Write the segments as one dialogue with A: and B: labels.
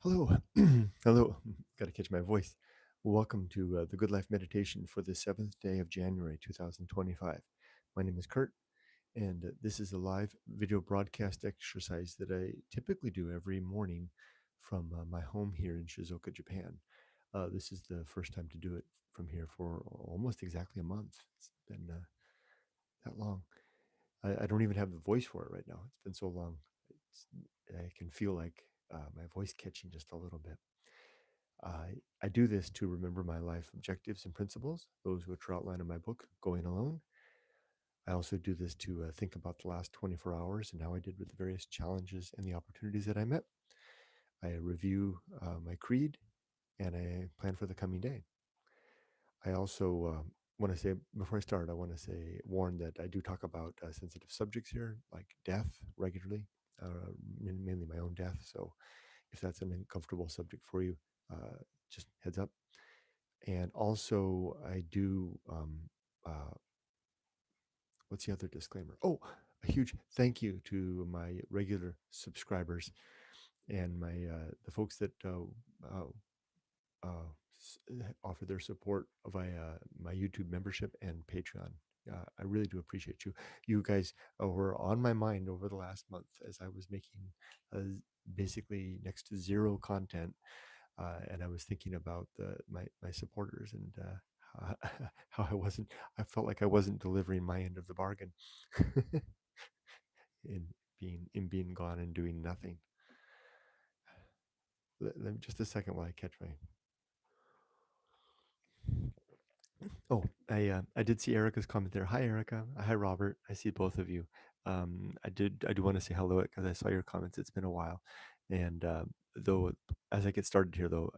A: Hello. Hello. Got to catch my voice. Welcome to the Good Life Meditation for the 7th day of January 2025. My name is Kurt, and this is a live video broadcast exercise that I typically do every morning from my home here in Shizuoka, Japan. This is the first time to do it from here for almost exactly a month. It's been that long. I don't even have the voice for it right now. It's been so long. It's, I can feel like my voice catching just a little bit. I do this to remember my life objectives and principles, those which are outlined in my book, Going Alone. I also do this to think about the last 24 hours and how I did with the various challenges and the opportunities that I met. I review my creed and I plan for the coming day. I also want to say, before I start, I want to say, warn that I do talk about sensitive subjects here, like death regularly, mainly my own death. So if that's an uncomfortable subject for you, just heads up. And also, I do, what's the other disclaimer? Oh, a huge thank you to my regular subscribers and the folks that uh, offer their support via my YouTube membership and Patreon. I really do appreciate you. You guys were on my mind over the last month as I was making basically next to zero content, and I was thinking about my supporters and how I felt like I wasn't delivering my end of the bargain in being gone and doing nothing. Let me just a second while I catch my. Oh, I did see Erica's comment there. Hi, Erica. Hi, Robert. I see both of you. I do want to say hello because I saw your comments. It's been a while, and though as I get started here, though,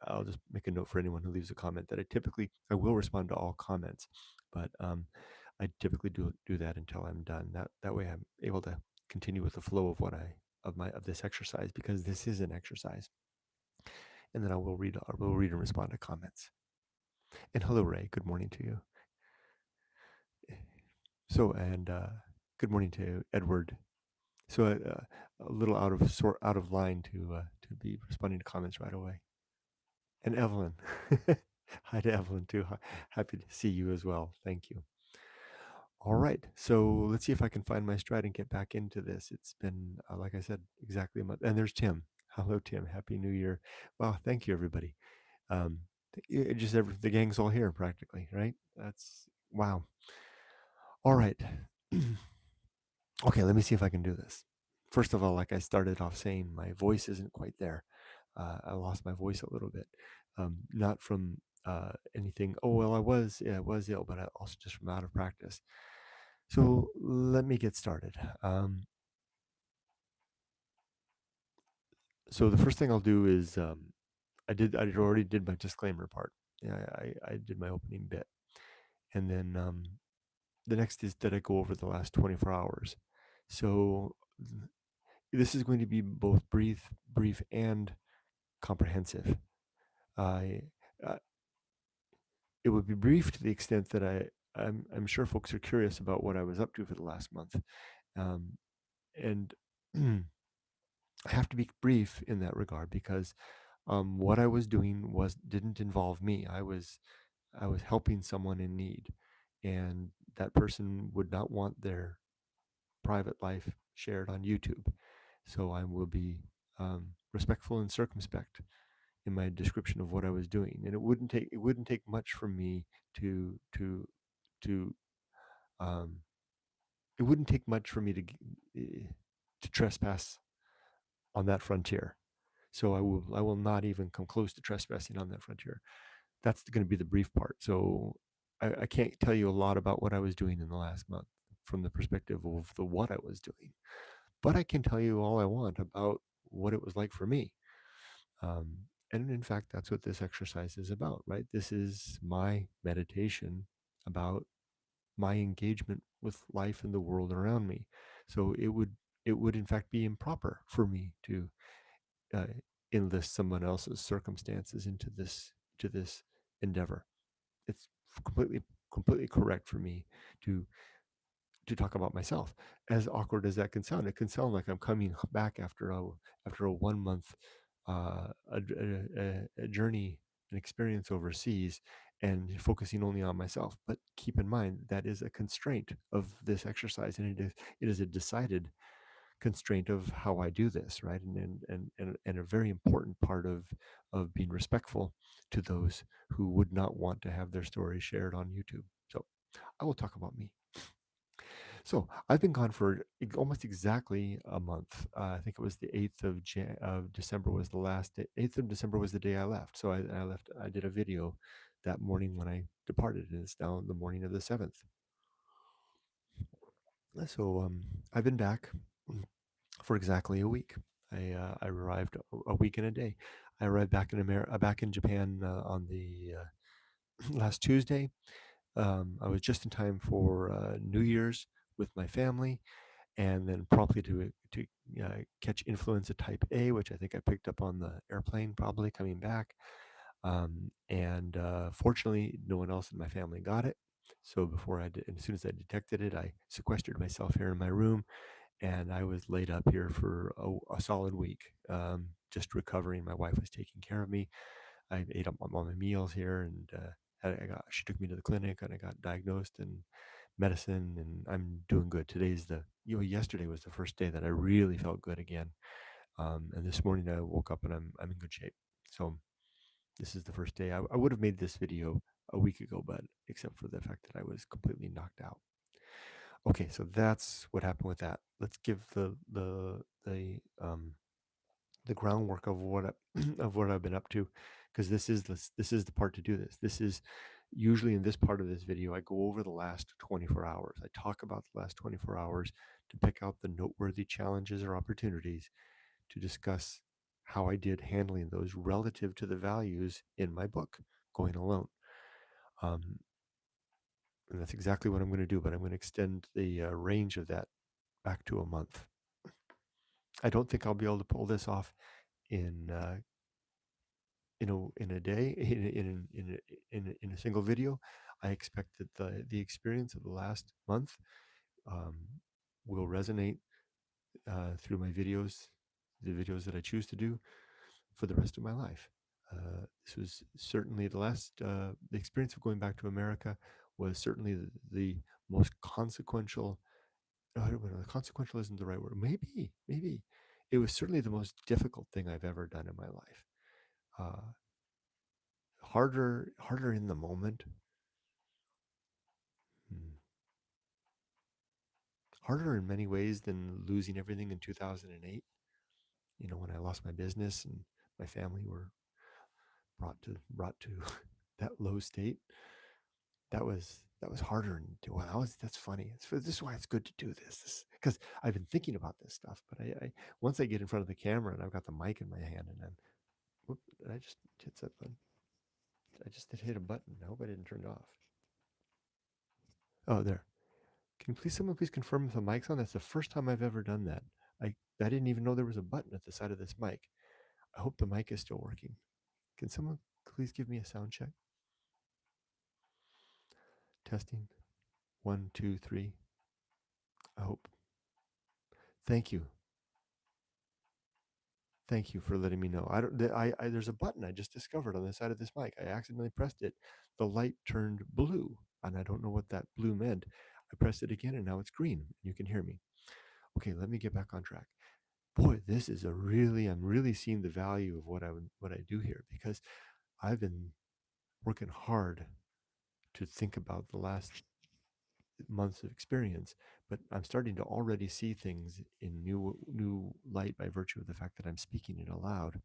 A: I'll just make a note for anyone who leaves a comment that I will respond to all comments, but I typically do that until I'm done. That way I'm able to continue with the flow of of this exercise, because this is an exercise, and then I will read and respond to comments. And hello, Ray. Good morning to you. So, and good morning to Edward. So, a little out of line to be responding to comments right away. And Evelyn, hi to Evelyn too. Happy to see you as well. Thank you. All right, so let's see if I can find my stride and get back into this. It's been, like I said, exactly a month. And there's Tim. Hello, Tim. Happy New Year. Well, thank you, everybody. Um, the gang's all here practically, right? That's wow. All right. Okay, let me see if I can do this. First of all, like I started off saying, my voice isn't quite there. I lost my voice a little bit, not from anything. Oh well, I was ill, but also just from out of practice. So let me get started. So the first thing I'll do is I already did my disclaimer part. Yeah, I did my opening bit, and then the next is that I go over the last 24 hours. So this is going to be both brief and comprehensive. I uh, it would be brief to the extent that I'm sure folks are curious about what I was up to for the last month, and I have to be brief in that regard because what I was doing didn't involve me. I was helping someone in need, and that person would not want their private life shared on YouTube. So I will be respectful and circumspect in my description of what I was doing, and it wouldn't take much for me to um, it wouldn't take much for me to trespass on that frontier. So I will not even come close to trespassing on that frontier. That's going to be the brief part. So I can't tell you a lot about what I was doing in the last month from the perspective of the what I was doing, but I can tell you all I want about what it was like for me. And in fact, that's what this exercise is about, right? This is my meditation about my engagement with life and the world around me. So it would in fact be improper for me to uh, enlist someone else's circumstances into this endeavor. It's completely correct for me to talk about myself. As awkward as that can sound, it can sound like I'm coming back after a 1 month a journey, an experience overseas, and focusing only on myself. But keep in mind that is a constraint of this exercise, and it is a decided constraint of how I do this, right? And a very important part of being respectful to those who would not want to have their story shared on YouTube. So I will talk about me. So I've been gone for almost exactly a month. I think it was the 8th of December was the last day. 8th of December was the day I left. So I left. I did a video that morning when I departed, and it's now the morning of the 7th. So I've been back for exactly a week. I arrived a week and a day. I arrived back in back in Japan on the last Tuesday. I was just in time for New Year's with my family, and then promptly to catch influenza type A, which I think I picked up on the airplane probably coming back. And fortunately, no one else in my family got it. So as soon as I detected it, I sequestered myself here in my room, and I was laid up here for a solid week, just recovering. My wife was taking care of me. I ate up all my meals here, and she took me to the clinic, and I got diagnosed and medicine, and I'm doing good. Yesterday was the first day that I really felt good again, and this morning I woke up and I'm in good shape. So this is the first day. I would have made this video a week ago, but except for the fact that I was completely knocked out. Okay, so that's what happened with that. Let's give the groundwork of of what I've been up to, because this is the part to do this. This is usually in this part of this video I go over the last 24 hours. I talk about the last 24 hours to pick out the noteworthy challenges or opportunities to discuss how I did handling those relative to the values in my book, Going Alone. Um, and that's exactly what I'm going to do, but I'm going to extend the range of that back to a month. I don't think I'll be able to pull this off in in a day in a single video. I expect that the experience of the last month um, will resonate through my videos, the videos that I choose to do for the rest of my life. This was certainly the experience of going back to America was certainly the most consequential. Consequential isn't the right word. Maybe it was certainly the most difficult thing I've ever done in my life. Uh, harder in the moment. Hmm. Harder in many ways than losing everything in 2008. When I lost my business and my family were brought to that low state. That was harder. And well, that's funny. This is why it's good to do this, because I've been thinking about this stuff. But I once I get in front of the camera and I've got the mic in my hand, and whoop, I just hit that button. I just hit a button. I hope I didn't turn it off. Oh, there. Can someone please confirm if the mic's on? That's the first time I've ever done that. I didn't even know there was a button at the side of this mic. I hope the mic is still working. Can someone please give me a sound check? Testing. 1, 2, 3. I hope. Thank you. Thank you for letting me know. There's a button I just discovered on the side of this mic. I accidentally pressed it. The light turned blue, and I don't know what that blue meant. I pressed it again, and now it's green. You can hear me. Okay, let me get back on track. Boy, I'm really seeing the value of what I do here, because I've been working hard to think about the last months of experience, but I'm starting to already see things in new light by virtue of the fact that I'm speaking it aloud.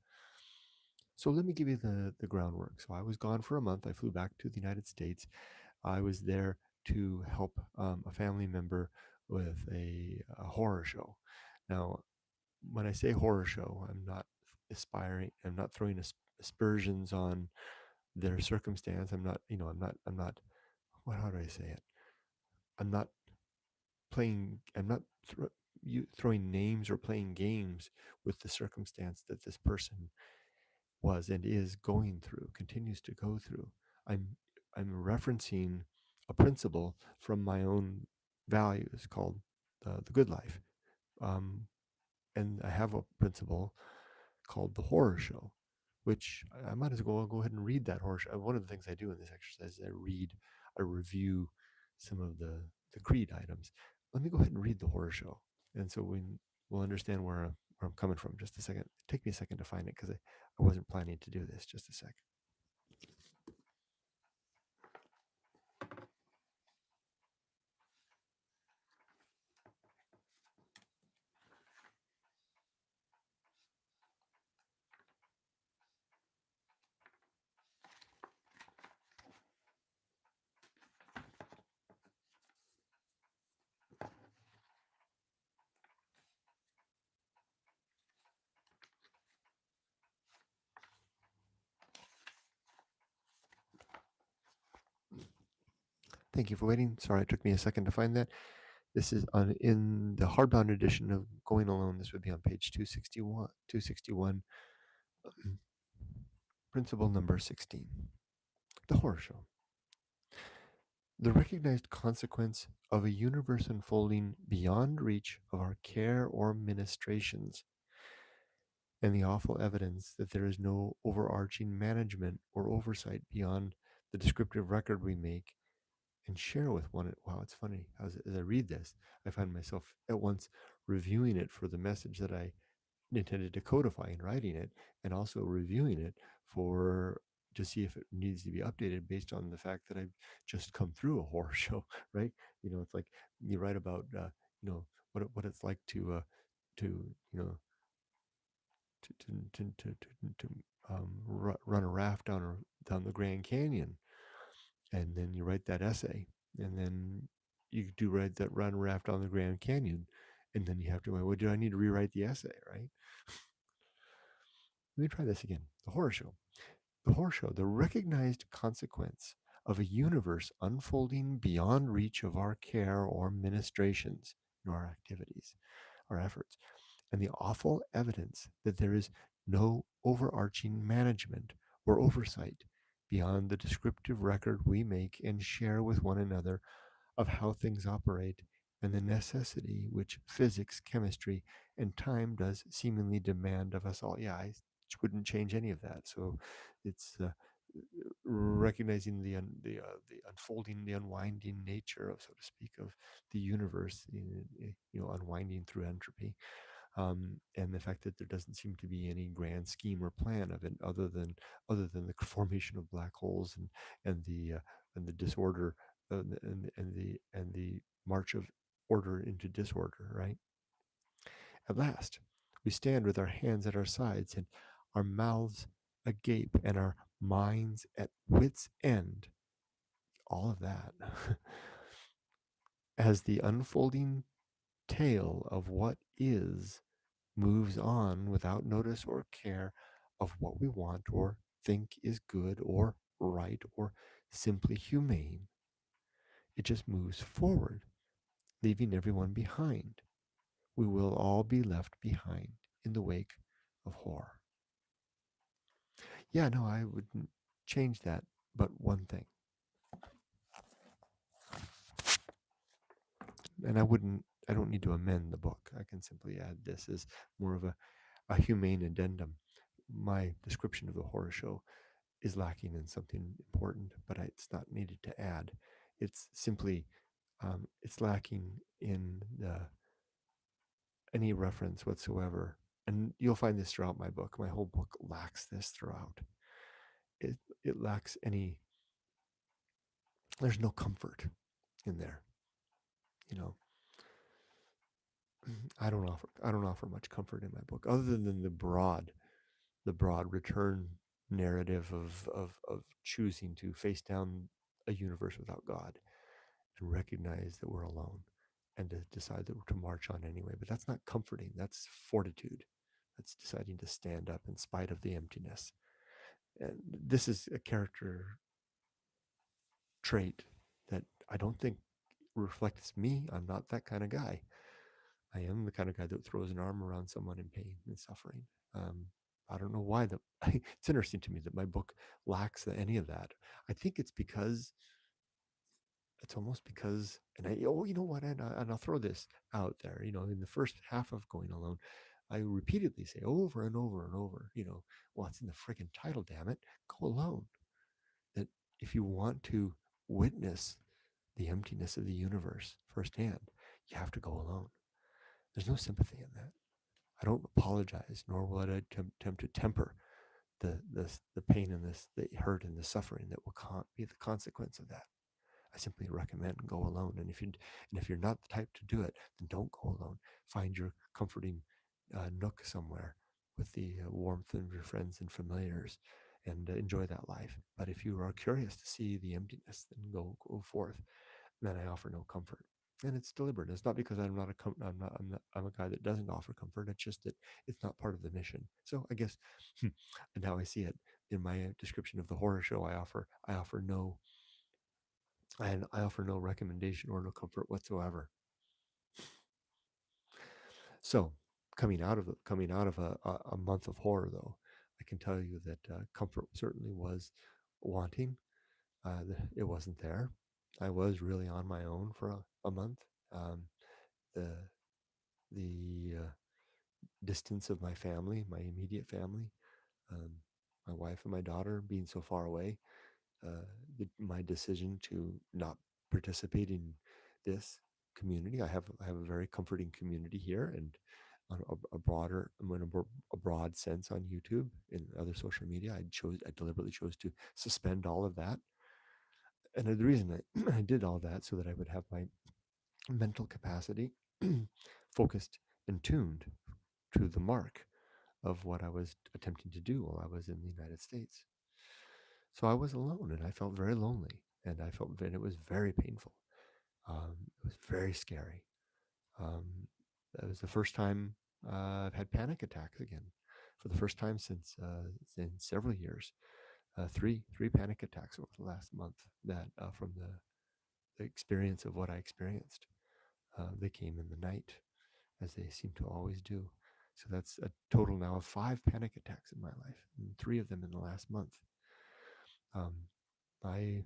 A: So let me give you the groundwork. So I was gone for a month. I flew back to the United States. I was there to help a family member with a horror show. Now, when I say horror show, I'm not aspiring. I'm not throwing aspersions on their circumstance. I'm not. I'm not. How do I say it? I'm not playing. I'm not throwing names or playing games with the circumstance that this person was and is going through, continues to go through. I'm I'm referencing a principle from my own values called the good life, um, and I have a principle called The Horror Show, which I might as well go ahead and read that horror show. One of the things I do in this exercise is I review some of the creed items. Let me go ahead and read The Horror Show, and so we'll understand where I'm coming from. Just a second. Take me a second to find it because I wasn't planning to do this. Just a sec. Thank you for waiting. Sorry, it took me a second to find that. This is in the hardbound edition of Going Alone. This would be on page 261. 261, principle number 16. The Horror Show. The recognized consequence of a universe unfolding beyond reach of our care or ministrations, and the awful evidence that there is no overarching management or oversight beyond the descriptive record we make and share with one. Wow, it's funny. As I read this, I find myself at once reviewing it for the message that I intended to codify in writing it, and also reviewing it for to see if it needs to be updated based on the fact that I've just come through a horror show, right? It's like you write about, what it's like to run a raft down the Grand Canyon, and then you write that essay, and then you do write that run a raft on the Grand Canyon, and then you have to, well, do I need to rewrite the essay, right? Let me try this again. The Horror Show. The Horror Show, the recognized consequence of a universe unfolding beyond reach of our care or ministrations, our activities, our efforts, and the awful evidence that there is no overarching management or oversight beyond the descriptive record we make and share with one another of how things operate, and the necessity which physics, chemistry, and time does seemingly demand of us all. Yeah, I wouldn't change any of that. So it's recognizing the unfolding, the unwinding nature of, so to speak, of the universe, unwinding through entropy, and the fact that there doesn't seem to be any grand scheme or plan of it other than the formation of black holes and the disorder, and the march of order into disorder, right? At last, we stand with our hands at our sides and our mouths agape and our minds at wits' end. All of that as the unfolding tale of what is moves on without notice or care of what we want or think is good or right or simply humane. It just moves forward, leaving everyone behind. We will all be left behind in the wake of horror. Yeah, no, I wouldn't change that, but one thing. And I don't need to amend the book. I can simply add this as more of a humane addendum. My description of the horror show is lacking in something important, but it's not needed to add. It's simply, it's lacking in any reference whatsoever. And you'll find this throughout my book. My whole book lacks this throughout. It, it lacks any, there's no comfort in there. You know, I don't offer much comfort in my book other than the broad return narrative of choosing to face down a universe without God and recognize that we're alone and to decide that we're to march on anyway. But that's not comforting. That's fortitude. That's deciding to stand up in spite of the emptiness. And this is a character trait that I don't think reflects me. I'm not that kind of guy. I am the kind of guy that throws an arm around someone in pain and suffering. I don't know why it's interesting to me that my book lacks any of that. I think it's almost because, and you know what, and I'll throw this out there. In the first half of Going Alone, I repeatedly say over and over and over, well, it's in the friggin' title, damn it, go alone. That if you want to witness the emptiness of the universe firsthand, you have to go alone. There's no sympathy in that. I don't apologize, nor will I attempt to temper the pain and the hurt and the suffering that will be the consequence of that. I simply recommend go alone. And if you're not the type to do it, then don't go alone. Find your comforting nook somewhere with the warmth of your friends and familiars, and enjoy that life. But if you are curious to see the emptiness, then go forth. Then I offer no comfort, and it's deliberate. It's not because I'm not I'm a guy that doesn't offer comfort. It's just that it's not part of the mission. So I guess, and how I see it in my description of the horror show, I offer no and I offer no recommendation or no comfort whatsoever. So, coming out of a month of horror, though, I can tell you that comfort certainly was wanting. It wasn't there. I was really on my own for a month. Um, the the distance of my family, my immediate family, um, my wife and my daughter being so far away, my decision to not participate in this community. I have a very comforting community here, and on a broader, in a broad sense on YouTube and other social media. I deliberately chose to suspend all of that, and the reason I did all that so that I would have my mental capacity focused and tuned to the mark of what I was attempting to do while I was in the United States. So I was alone, and I felt very lonely, and it was very painful. It was very scary. Um, it was the first time I've had panic attacks again, for the first time since in several years. Three panic attacks over the last month that from the experience of what I experienced. They came in the night, as they seem to always do. So that's a total now of 5 panic attacks in my life, and 3 of them in the last month. Um, I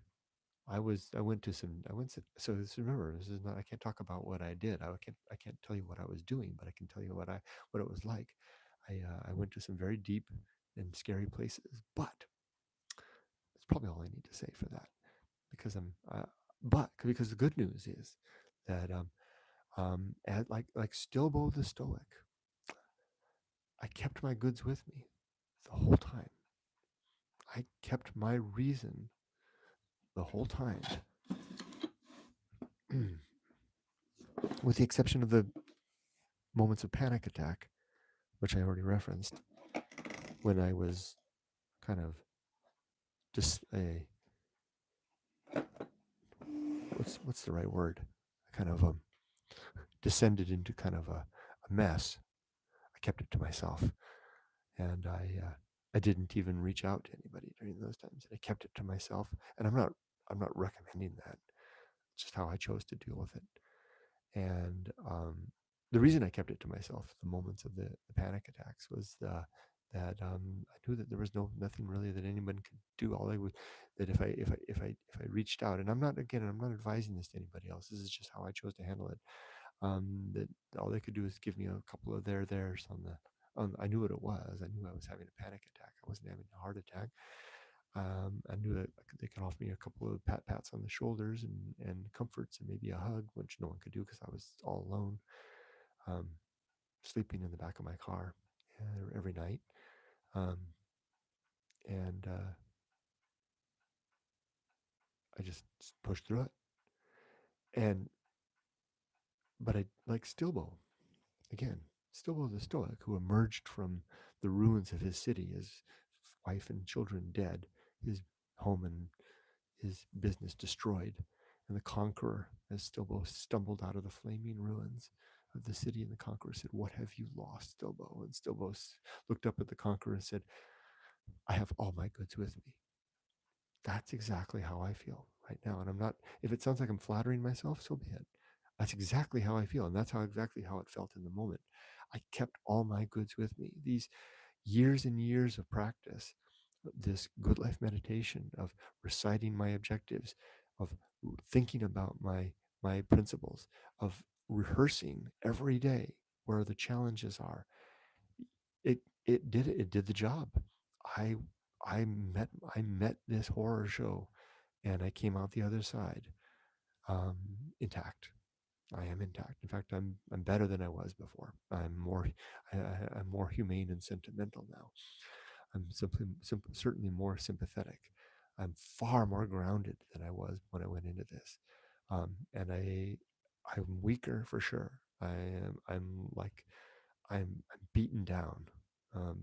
A: I went to some I went to, so this, remember, this is not, I can't talk about what I did. I can't tell you what I was doing, but I can tell you what it was like. I went to some very deep and scary places, but that's probably all I need to say for that, because because the good news is that at like Stilbo the Stoic, I kept my goods with me the whole time. I kept my reason the whole time, with the exception of the moments of panic attack, which I already referenced, when I was kind of just a what's the right word? Kind of descended into kind of a mess. I kept it to myself, and I didn't even reach out to anybody during those times. I kept it to myself, and I'm not recommending that. It's just how I chose to deal with it. And the reason I kept it to myself, the moments of the panic attacks, was that I knew that there was nothing really that anyone could do. All I would that if I reached out, and I'm not advising this to anybody else. This is just how I chose to handle it. That all they could do is give me a couple of theirs on the. I knew what it was. I knew I was having a panic attack. I wasn't having a heart attack. I knew that they could offer me a couple of pats on the shoulders and comforts and maybe a hug, which no one could do because I was all alone, um, sleeping in the back of my car every night. Um, and I just pushed through it. And but I like Stilbo again, Stilbo the Stoic, who emerged from the ruins of his city, his wife and children dead, his home and his business destroyed, and the conqueror, as Stilbo stumbled out of the flaming ruins of the city, and the conqueror said, "What have you lost, Stilbo?" And Stilbo looked up at the conqueror and said, "I have all my goods with me." That's exactly how I feel right now. And I'm not, if it sounds like I'm flattering myself, so be it. That's exactly how I feel. And that's exactly how it felt in the moment. I kept all my goods with me. These years and years of practice, this good life meditation, of reciting my objectives, of thinking about my principles, of rehearsing every day where the challenges are, it did the job. I I met this horror show, and I came out the other side um, intact. I am intact. In fact, I'm better than I was before. I'm more humane and sentimental now. I'm certainly more sympathetic. I'm far more grounded than I was when I went into this, and I'm weaker for sure. I'm beaten down,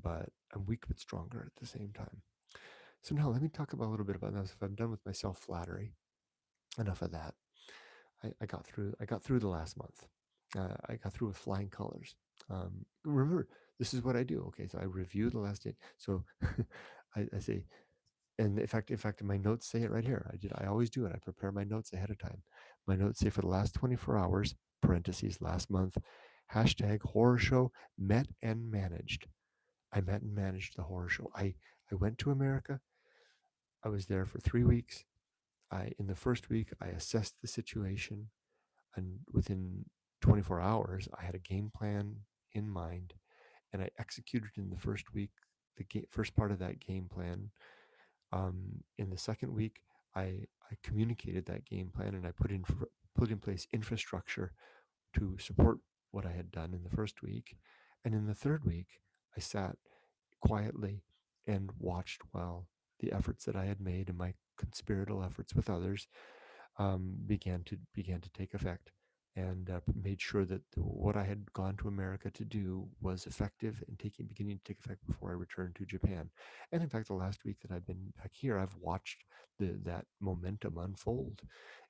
A: but I'm weak but stronger at the same time. So now let me talk about a little bit about this. If I'm done with my self flattery, enough of that. I got through. I got through the last month. I got through with flying colors. Remember, this is what I do. Okay, so I review the last day. So I say, and in fact, my notes say it right here. I always do it. I prepare my notes ahead of time. My notes say for the last 24 hours, parentheses, last month, hashtag horror show met and managed. I met and managed the horror show. I went to America. I was there for 3 weeks. In the first week, I assessed the situation, and within 24 hours, I had a game plan in mind, and I executed in the first week first part of that game plan. In the second week, I communicated that game plan, and I put in place infrastructure to support what I had done in the first week. And in the third week, I sat quietly and watched while the efforts that I had made and my conspiratorial efforts with others began to take effect, and made sure that what I had gone to America to do was effective and beginning to take effect before I returned to Japan. And in fact, the last week that I've been back here, I've watched that momentum unfold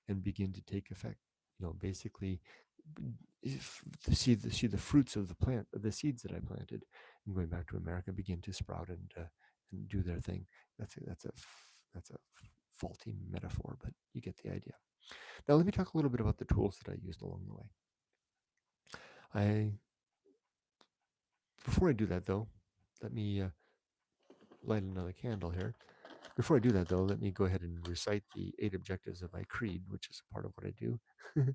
A: and begin to take effect. Basically, to see the fruits of the seeds that I planted, and going back to America begin to sprout and do their thing. That's a faulty metaphor, but you get the idea. Now, let me talk a little bit about the tools that I used along the way. I Before I do that, though, let me light another candle here. Before I do that, though, let me go ahead and recite the 8 objectives of my creed, which is a part of what I do. There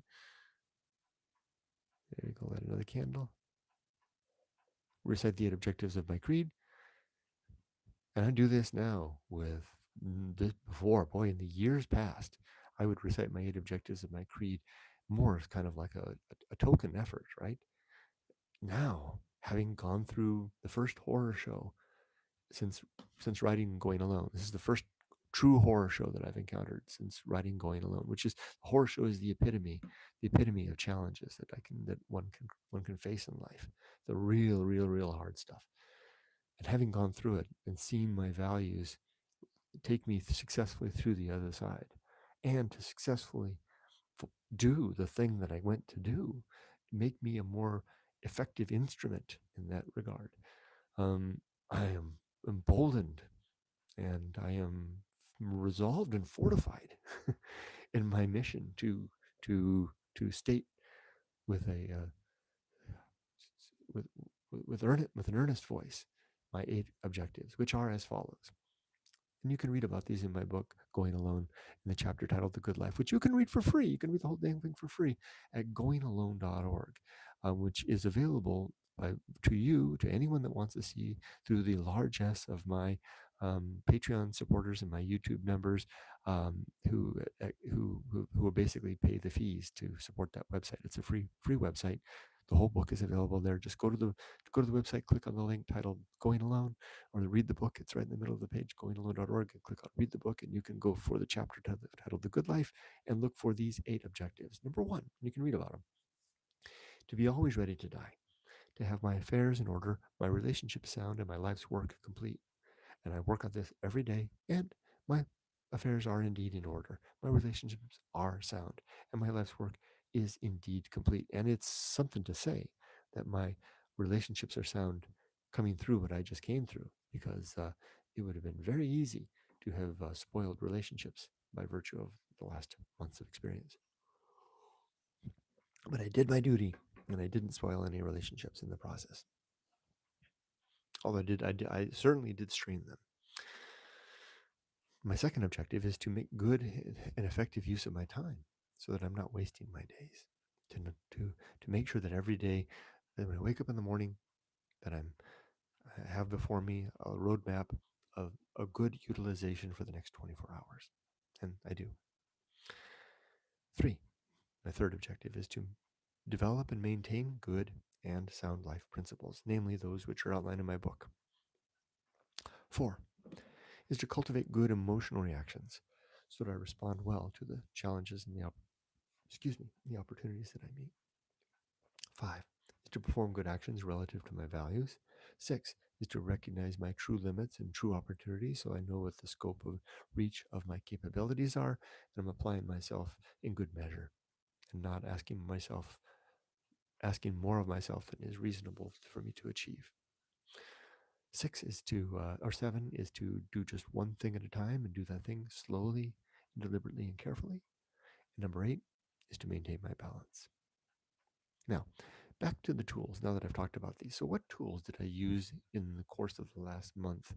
A: you go, light another candle. Recite the 8 objectives of my creed. And I do this now with this before, boy, in the years past, I would recite my 8 objectives of my creed more as kind of like a token effort, right? Now, having gone through the first horror show since writing and going alone, this is the first true horror show that I've encountered since writing and going alone, which is horror show is the epitome of challenges that one can face in life, the real hard stuff. And having gone through it and seen my values take me successfully through the other side, and to successfully do the thing that I went to do, make me a more effective instrument in that regard. I am emboldened, and I am resolved and fortified in my mission to state with a with with an earnest voice my 8 objectives, which are as follows. And you can read about these in my book, Going Alone, in the chapter titled The Good Life, which you can read for free. You can read the whole dang thing for free at goingalone.org, which is available to anyone that wants to see through the largesse of my Patreon supporters and my YouTube members, who will basically pay the fees to support that website. It's a free website. The whole book is available there. Just go to the website, click on the link titled Going Alone, or read the book. It's right in the middle of the page, goingalone.org, and click on read the book, and you can go for the chapter titled The Good Life and look for these 8 objectives. Number 1, you can read about them: to be always ready to die, to have my affairs in order, my relationship sound, and my life's work complete. And I work on this every day, and my affairs are indeed in order. My relationships are sound, and my life's work is indeed complete. And it's something to say that my relationships are sound coming through what I just came through, because it would have been very easy to have spoiled relationships by virtue of the last months of experience. But I did my duty, and I didn't spoil any relationships in the process. Although I certainly did strain them. My second objective is to make good and effective use of my time, so that I'm not wasting my days. To make sure that every day that when I wake up in the morning, that I have before me a roadmap of a good utilization for the next 24 hours. And I do. 3. My third objective is to develop and maintain good and sound life principles, namely those which are outlined in my book. 4 is to cultivate good emotional reactions so that I respond well to the challenges and the opportunities that I meet. 5 is to perform good actions relative to my values. 6 is to recognize my true limits and true opportunities so I know what the scope of reach of my capabilities are, and I'm applying myself in good measure and not asking more of myself than is reasonable for me to achieve. 7 is to do just one thing at a time and do that thing slowly, deliberately, and carefully. And number 8 is to maintain my balance. Now, back to the tools, now that I've talked about these. So what tools did I use in the course of the last month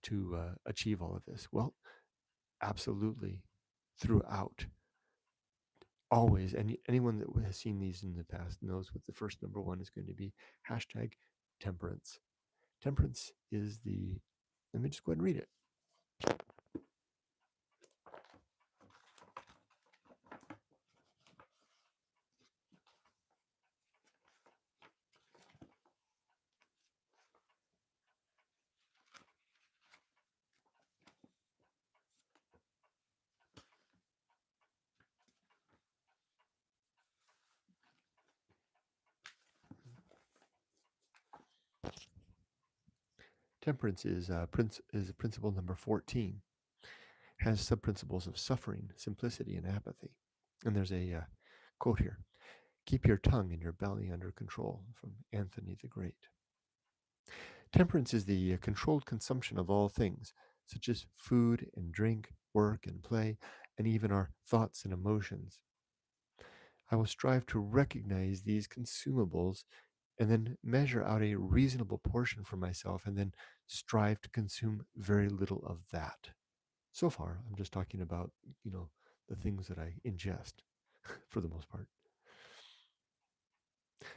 A: to achieve all of this? Well, absolutely throughout. Always, and anyone that has seen these in the past knows what the first number one is going to be. Hashtag temperance. Temperance is let me just go ahead and read it. Temperance is principle number 14. Has sub-principles of suffering, simplicity, and apathy. And there's a quote here: "Keep your tongue and your belly under control," from Anthony the Great. Temperance is the controlled consumption of all things, such as food and drink, work and play, and even our thoughts and emotions. I will strive to recognize these consumables and then measure out a reasonable portion for myself and then strive to consume very little of that. So far, I'm just talking about, the things that I ingest for the most part.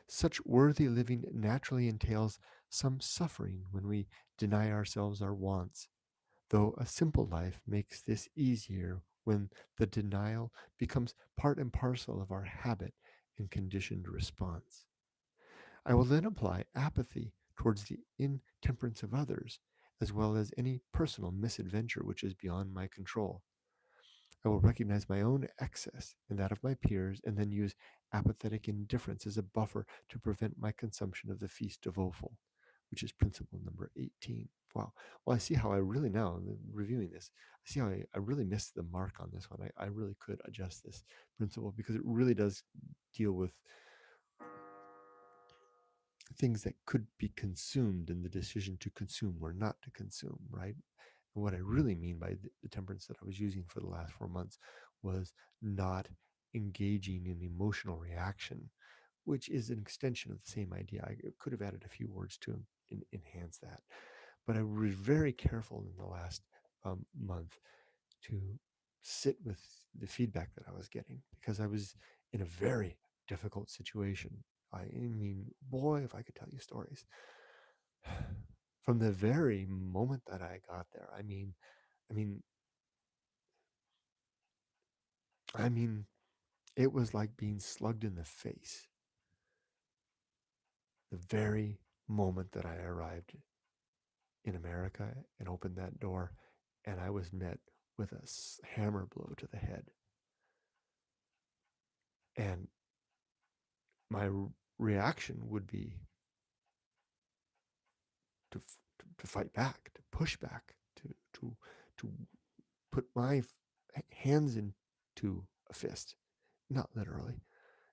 A: Such worthy living naturally entails some suffering when we deny ourselves our wants, though a simple life makes this easier when the denial becomes part and parcel of our habit and conditioned response. I will then apply apathy towards the intemperance of others, as well as any personal misadventure which is beyond my control. I will recognize my own excess and that of my peers, and then use apathetic indifference as a buffer to prevent my consumption of the Feast of Offal, which is principle number 18. Wow. Well, I see how I really now, reviewing this, I see how I really missed the mark on this one. I really could adjust this principle because it really does deal with things that could be consumed in the decision to consume or not to consume, right? And what I really mean by the temperance that I was using for the last 4 months was not engaging in emotional reaction, which is an extension of the same idea. I could have added a few words to enhance that. But I was very careful in the last month to sit with the feedback that I was getting because I was in a very difficult situation. I mean, boy, if I could tell you stories. From the very moment that I got there, I mean, I mean, it was like being slugged in the face. The very moment that I arrived in America and opened that door, and I was met with a hammer blow to the head. And my reaction would be to fight back, to push back, to put my hands into a fist, not literally,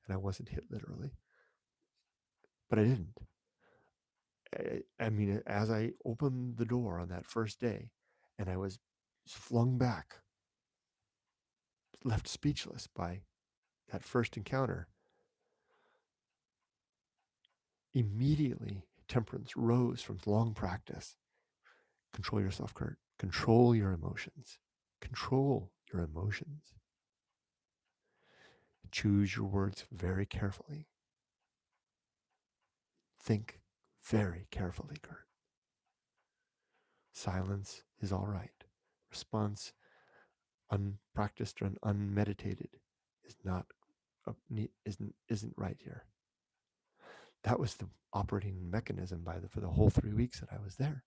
A: and I wasn't hit literally, but I didn't. I mean, as I opened the door on that first day, and I was flung back, left speechless by that first encounter, immediately temperance rose from long practice. Control yourself, Kurt. Control your emotions. Control your emotions. Choose your words very carefully. Think very carefully, Kurt. Silence is all right. Response, unpracticed or unmeditated, is not isn't right here. That was the operating mechanism for the whole 3 weeks that I was there.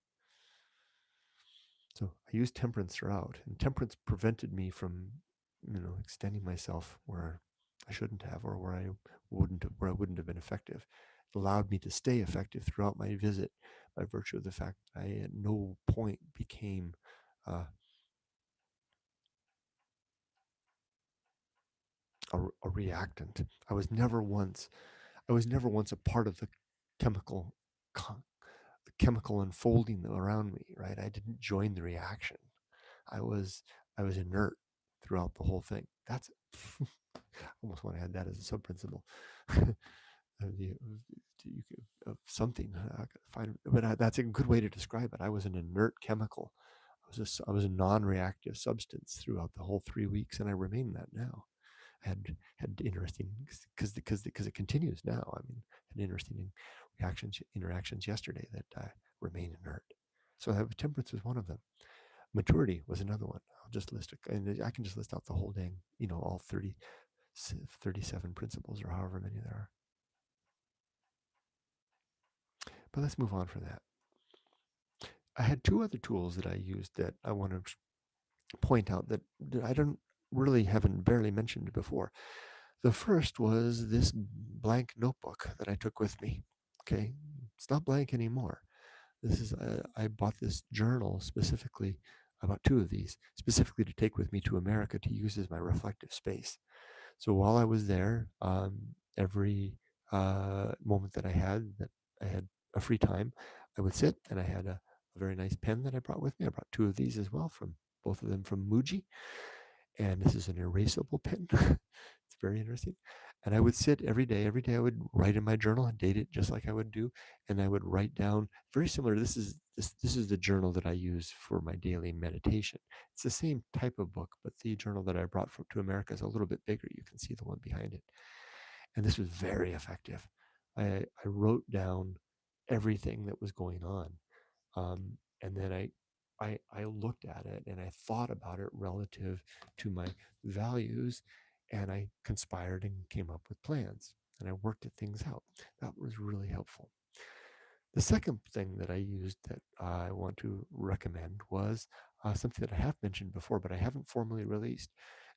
A: So I used temperance throughout, and temperance prevented me from, extending myself where I shouldn't have, or where I wouldn't have been effective. It allowed me to stay effective throughout my visit by virtue of the fact that I at no point became uh, a reactant. I was never once a part of the chemical the chemical unfolding around me, right? I didn't join the reaction. I was I was inert throughout the whole thing. That's I almost want to add that as a sub principle. Of something find, but that's a good way to describe it. I was an inert chemical. I was a non-reactive substance throughout the whole 3 weeks, and I remain that now. Had interesting because it continues now. I mean, had interesting interactions yesterday that remain inert. So temperance was one of them. Maturity was another one. I'll just and I can just list out the whole dang, all 37 principles or however many there are. But let's move on from that. I had two other tools that I used that I want to point out that I haven't barely mentioned before. The first was this blank notebook that I took with me. Okay, it's not blank anymore. This is I bought this journal specifically. I bought two of these specifically to take with me to America to use as my reflective space. So while I was there, every moment that I had a free time, I would sit, and I had a very nice pen that I brought with me. I brought two of these as well, from both of them from Muji, and this is an erasable pen. It's very interesting. And I would sit every day. Every day I would write in my journal and date it just like I would do, and I would write down very similar. This is the journal that I use for my daily meditation. It's the same type of book, but the journal that I brought to America is a little bit bigger. You can see the one behind it, and this was very effective. I wrote down everything that was going on, and then I looked at it and I thought about it relative to my values, and I conspired and came up with plans, and I worked at things out. That was really helpful. The second thing that I used that I want to recommend was something that I have mentioned before, but I haven't formally released,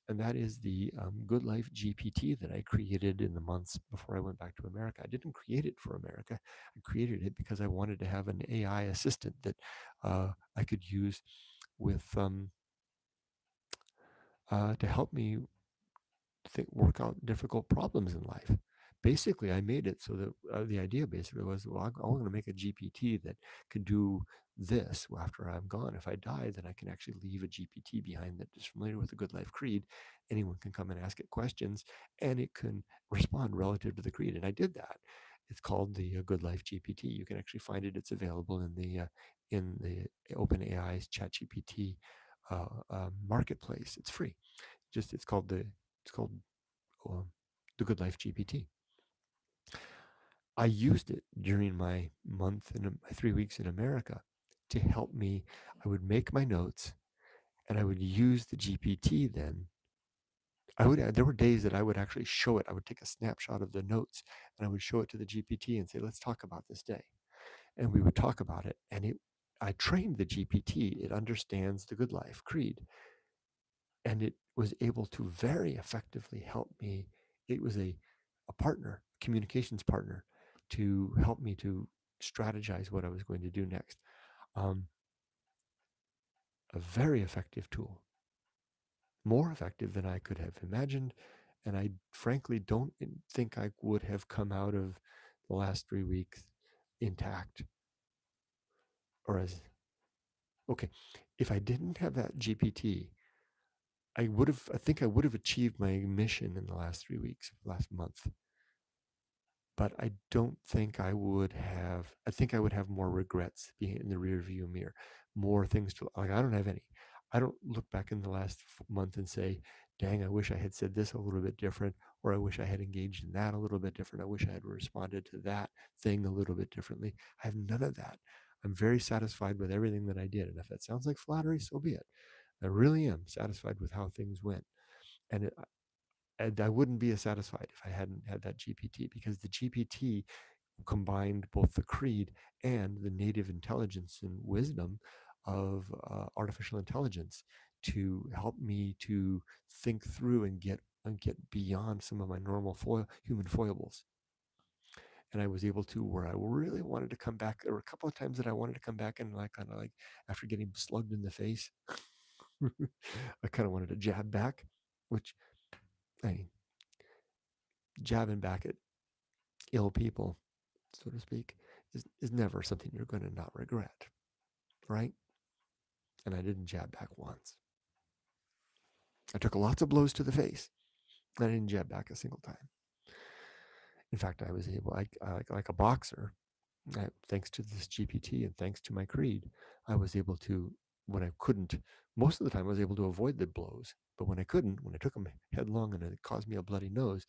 A: and that is the Good Life GPT that I created in the months before I went back to America. I didn't create it for America. I created it because I wanted to have an AI assistant that I could use with to help me work out difficult problems in life. Basically, I made it so that the idea basically was, well, I'm going to make a GPT that could do this after I'm gone. If I die, then I can actually leave a GPT behind that is familiar with the Good Life Creed. Anyone can come and ask it questions, and it can respond relative to the creed. And I did that. It's called the Good Life GPT. You can actually find it. It's available in the OpenAI's ChatGPT marketplace. It's free. It's called um, the Good Life GPT. I used it during my my 3 weeks in America to help me. I would make my notes, and I would use the GPT. Then there were days that I would actually show it. I would take a snapshot of the notes, and I would show it to the GPT and say, "Let's talk about this day," and we would talk about it. And I trained the GPT. It understands the Good Life Creed, and it was able to very effectively help me. It was a partner, communications partner, to help me to strategize what I was going to do next. Um, a very effective tool, more effective than I could have imagined. And I frankly don't think I would have come out of the last 3 weeks intact. Or as, okay, if I didn't have that GPT, I think I would have achieved my mission in the last 3 weeks, last month. But I don't think I would have. I think I would have more regrets being in the rear view mirror, more things to like. I don't have any. I don't look back in the last month and say, dang, I wish I had said this a little bit different, or I wish I had engaged in that a little bit different. I wish I had responded to that thing a little bit differently. I have none of that. I'm very satisfied with everything that I did. And if that sounds like flattery, so be it. I really am satisfied with how things went. And, and I wouldn't be as satisfied if I hadn't had that GPT, because the GPT combined both the creed and the native intelligence and wisdom of artificial intelligence to help me to think through and get beyond some of my normal human foibles. And I was able to, where I really wanted to come back. There were a couple of times that I wanted to come back and like kind of like after getting slugged in the face, I kind of wanted to jab back, which I mean, jabbing back at ill people, so to speak, is never something you're going to not regret, right? And I didn't jab back once. I took lots of blows to the face. I didn't jab back a single time. In fact, I was able, like a boxer, thanks to this GPT and thanks to my creed, I was able to, when I couldn't, most of the time I was able to avoid the blows. But when I couldn't, when I took them headlong and it caused me a bloody nose,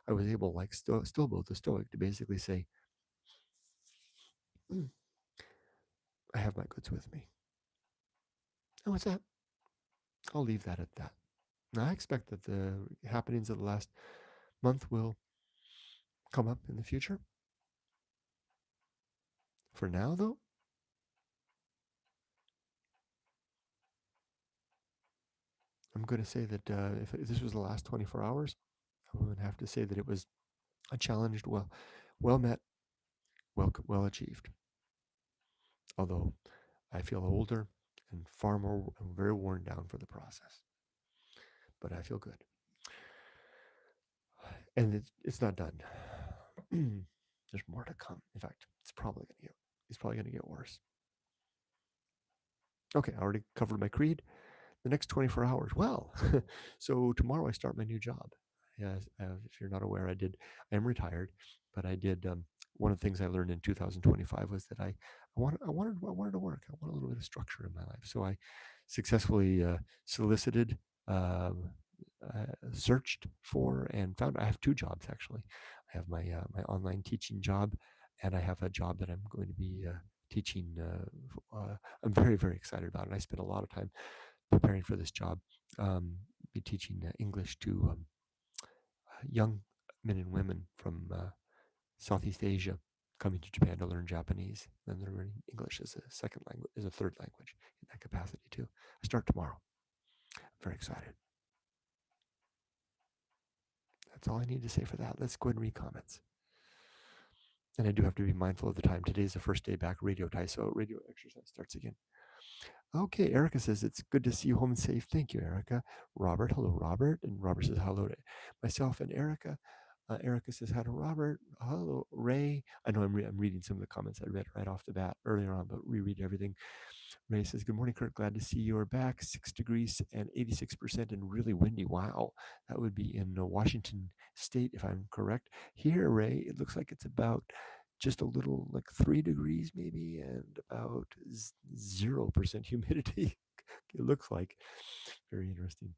A: I was able, like Stillbo the Stoic, to basically say, I have my goods with me. And with that, I'll leave that at that. Now, I expect that the happenings of the last month will come up in the future. For now, though, I'm going to say that if this was the last 24 hours, I would have to say that it was a challenged, well met, well achieved. Although I feel older and far more, I'm very worn down for the process, but I feel good, and it's not done. There's more to come. In fact, it's probably going to get worse. Okay, I already covered my creed. The next 24 hours. Well, so tomorrow I start my new job. Yes, if you're not aware, I am retired, but I did, one of the things I learned in 2025 was that I wanted to work. I want a little bit of structure in my life. So I successfully solicited, um, searched for, and found, I have two jobs actually. I have my online teaching job, and I have a job that I'm going to be teaching. I'm very, very excited about it. I spent a lot of time preparing for this job, be teaching English to young men and women from Southeast Asia coming to Japan to learn Japanese. Then they're learning English as a second language, as a third language in that capacity too. I start tomorrow. I'm very excited. That's all I need to say for that. Let's go ahead and read comments. And I do have to be mindful of the time. Today is the first day back radio tie, so radio exercise starts again. Okay, Erica says it's good to see you home and safe. Thank you, Erica. Robert, hello, Robert. And Robert says hello to myself and Erica. Erica says hi to Robert. Hello, Ray. I know I'm reading some of the comments I read right off the bat earlier on, but reread everything. Ray says, good morning, Kurt. Glad to see you are back. 6 degrees and 86% and really windy. Wow. That would be in Washington State, if I'm correct. Here, Ray, it looks like it's about just a little, like 3 degrees maybe, and about 0% humidity. It looks like. Very interesting.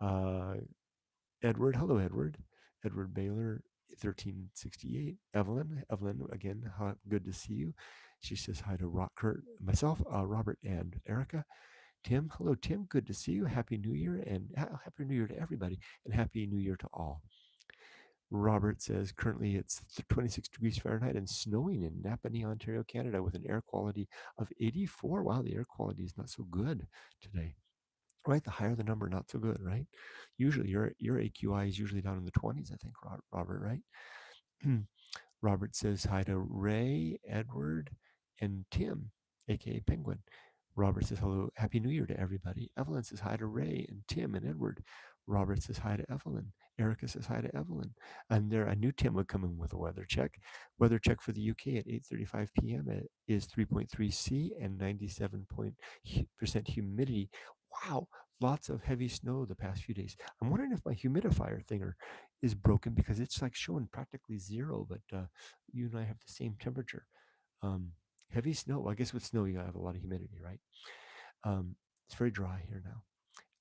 A: Uh, Edward, hello, Edward. Edward Baylor, 1368. Evelyn, again, good to see you. She says hi to Kurt, myself, Robert, and Erica. Tim, hello, Tim. Good to see you. Happy New Year, and Happy New Year to everybody, and Happy New Year to all. Robert says currently it's 26 degrees Fahrenheit and snowing in Napanee, Ontario, Canada, with an air quality of 84. Wow, the air quality is not so good today. Right, the higher the number, not so good, right? Usually your AQI is usually down in the 20s, I think, Robert, right? Robert says hi to Ray, Edward, and Tim, aka Penguin. Robert says hello, Happy New Year to everybody. Evelyn says hi to Ray and Tim and Edward. Robert says hi to Evelyn. Erica says hi to Evelyn. And there, I knew Tim would come in with a weather check. Weather check for the UK at 8:35 p.m. is 3.3 C and 97% humidity. Wow, lots of heavy snow the past few days. I'm wondering if my humidifier thinger is broken, because it's like showing practically zero, but you and I have the same temperature. Heavy snow. I guess with snow you have a lot of humidity, right? It's very dry here now.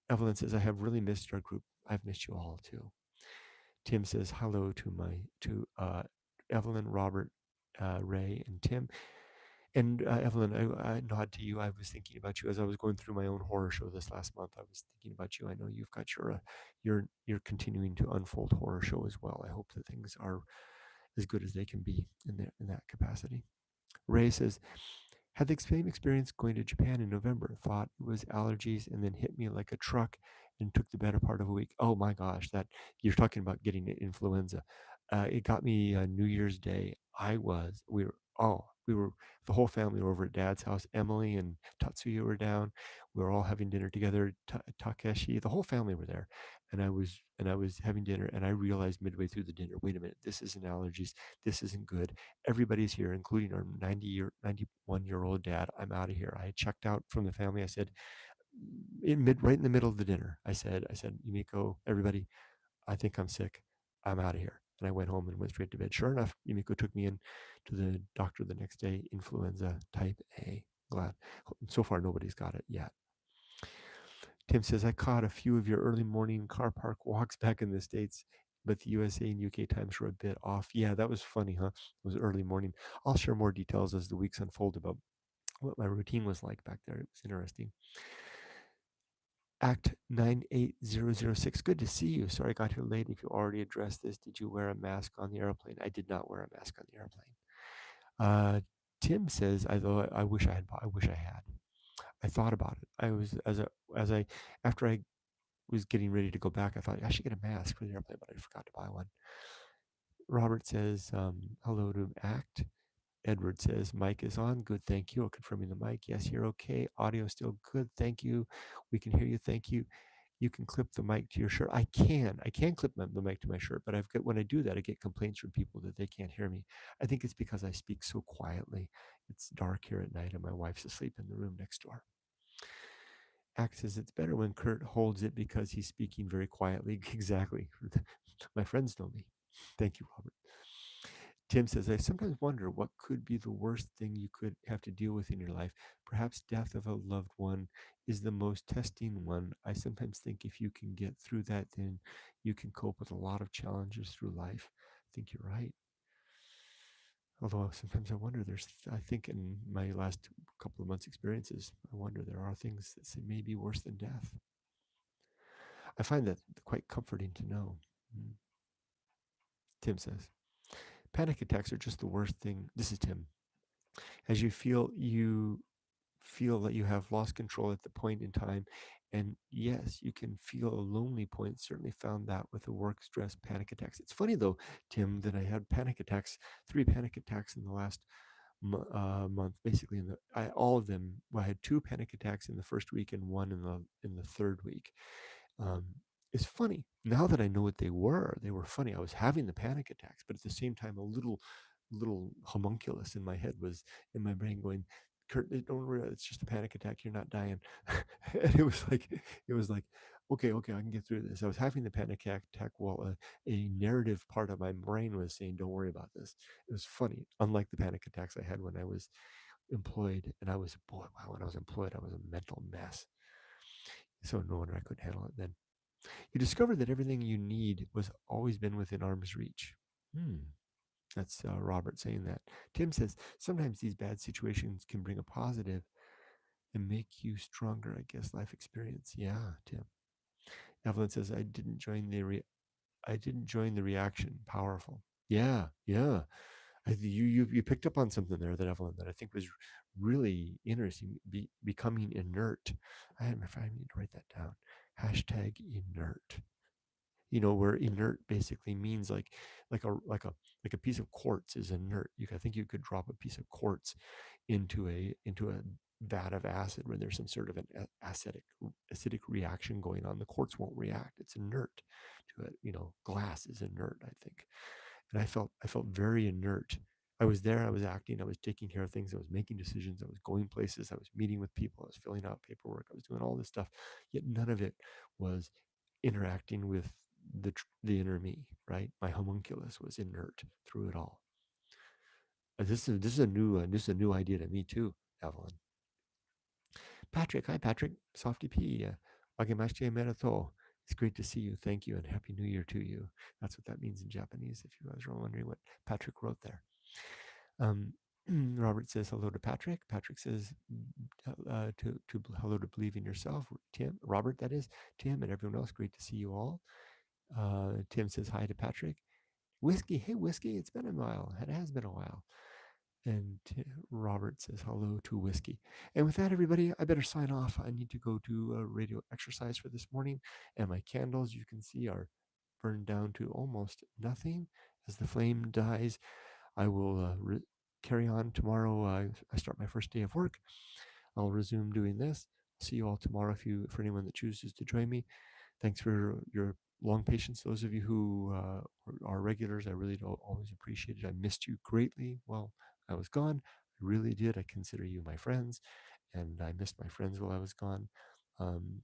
A: Evelyn says, I have really missed our group. I've missed you all too. Tim says hello to Evelyn, Robert, Ray, and Tim. And Evelyn, I nod to you. I was thinking about you as I was going through my own horror show this last month. I was thinking about you. I know you've got you're continuing to unfold horror show as well. I hope that things are as good as they can be in that capacity. Ray says, had the same experience going to Japan in November. Thought it was allergies and then hit me like a truck and took the better part of a week. Oh my gosh, that you're talking about getting influenza. It got me New Year's Day. We were, the whole family were over at Dad's house. Emily and Tatsuya were down. We were all having dinner together. Takeshi, the whole family were there, and I was having dinner, and I realized midway through the dinner, wait a minute, this isn't allergies. This isn't good. Everybody's here, including our 91-year-old dad. I'm out of here. I had checked out from the family. I said, right in the middle of the dinner, I said, Yumiko, everybody, I think I'm sick. I'm out of here. And I went home and went straight to bed. Sure enough, Yumiko took me in to the doctor the next day, influenza type A. Glad. So far, nobody's got it yet. Tim says, I caught a few of your early morning car park walks back in the States, but the USA and UK times were a bit off. Yeah, that was funny, huh? It was early morning. I'll share more details as the weeks unfold about what my routine was like back there. It was interesting. Act 98006. Good to see you. Sorry I got here late. If you already addressed this, did you wear a mask on the airplane? I did not wear a mask on the airplane. Tim says, I wish I had. I wish I had. I thought about it. I was as I after I was getting ready to go back, I thought I should get a mask for the airplane, but I forgot to buy one. Robert says, hello to Act. Edward says, mic is on. Good, thank you. Confirming the mic. Yes, you're okay. Audio still good. Thank you. We can hear you. Thank you. You can clip the mic to your shirt. I can clip the mic to my shirt, but when I do that, I get complaints from people that they can't hear me. I think it's because I speak so quietly. It's dark here at night and my wife's asleep in the room next door. Act says it's better when Kurt holds it because he's speaking very quietly. Exactly. My friends know me. Thank you, Robert. Tim says, I sometimes wonder what could be the worst thing you could have to deal with in your life. Perhaps death of a loved one is the most testing one. I sometimes think if you can get through that, then you can cope with a lot of challenges through life. I think you're right. Although sometimes I wonder, I think in my last couple of months' experiences, I wonder there are things that may be worse than death. I find that quite comforting to know. Tim says, panic attacks are just the worst thing. This is Tim. As you feel that you have lost control at the point in time. And yes, you can feel a lonely point. Certainly found that with the work stress panic attacks. It's funny though, Tim, that I had panic attacks, 3 panic attacks in the last month. Basically, all of them. Well, I had 2 panic attacks in the first week and 1 in the third week. Um, it's funny now that I know what they were. They were funny. I was having the panic attacks, but at the same time, a little homunculus in my head was in my brain going, Kurt, don't worry, it's just a panic attack. You're not dying. And it was like, okay, I can get through this. I was having the panic attack while a narrative part of my brain was saying, don't worry about this. It was funny. Unlike the panic attacks I had when I was employed, and when I was employed, I was a mental mess. So no wonder I couldn't handle it then. You discover that everything you need was always been within arm's reach. That's Robert saying that. Tim says, sometimes these bad situations can bring a positive and make you stronger, I guess, life experience. Yeah, Tim. Evelyn says, I didn't join the reaction. Powerful. Yeah. You picked up on something there, that Evelyn, that I think was really interesting. Becoming inert. I need to write that down. Hashtag inert. Where inert basically means like a piece of quartz is inert. I think you could drop a piece of quartz into a vat of acid when there's some sort of an acidic reaction going on. The quartz won't react. It's inert to it. Glass is inert, I think. And I felt very inert. I was there, I was acting, I was taking care of things, I was making decisions, I was going places, I was meeting with people, I was filling out paperwork, I was doing all this stuff. Yet none of it was interacting with the inner me, right? My homunculus was inert through it all. This is a new idea to me too, Evelyn. Patrick, hi Patrick, Softy P, Agemashite Merato. It's great to see you. Thank you, and Happy New Year to you. That's what that means in Japanese, if you guys are wondering what Patrick wrote there. Um, Robert says hello to Patrick. Patrick says to hello to believe in yourself. Tim, Robert, that is Tim, and everyone else. Great to see you all. Tim says hi to Patrick. Whiskey, hey Whiskey, it's been a while. It has been a while. And Robert says hello to Whiskey. And with that, everybody, I better sign off. I need to go do a radio exercise for this morning. And my candles, you can see, are burned down to almost nothing. As the flame dies, I will carry on tomorrow. I start my first day of work. I'll resume doing this. See you all tomorrow for anyone that chooses to join me. Thanks for your long patience. Those of you who are regulars, I really don't always appreciate it. I missed you greatly while I was gone. I really did. I consider you my friends, and I missed my friends while I was gone. Um,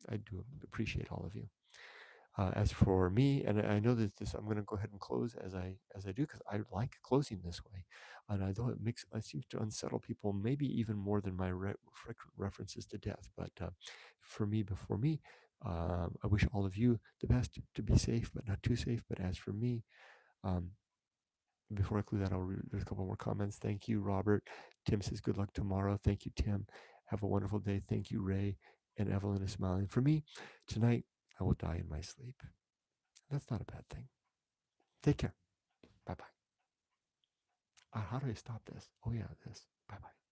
A: I do appreciate all of you. As for me, and I know that I'm going to go ahead and close as I do because I like closing this way, and I know it seems to unsettle people maybe even more than my frequent references to death. But before me, I wish all of you the best, to be safe but not too safe. But as for me, um, before I close that, there's a couple more comments. Thank you, Robert. Tim says good luck tomorrow. Thank you, Tim. Have a wonderful day. Thank you, Ray. And Evelyn is smiling. For me, tonight I will die in my sleep. That's not a bad thing. Take care. Bye bye. How do I stop this? Oh, yeah, this. Bye bye.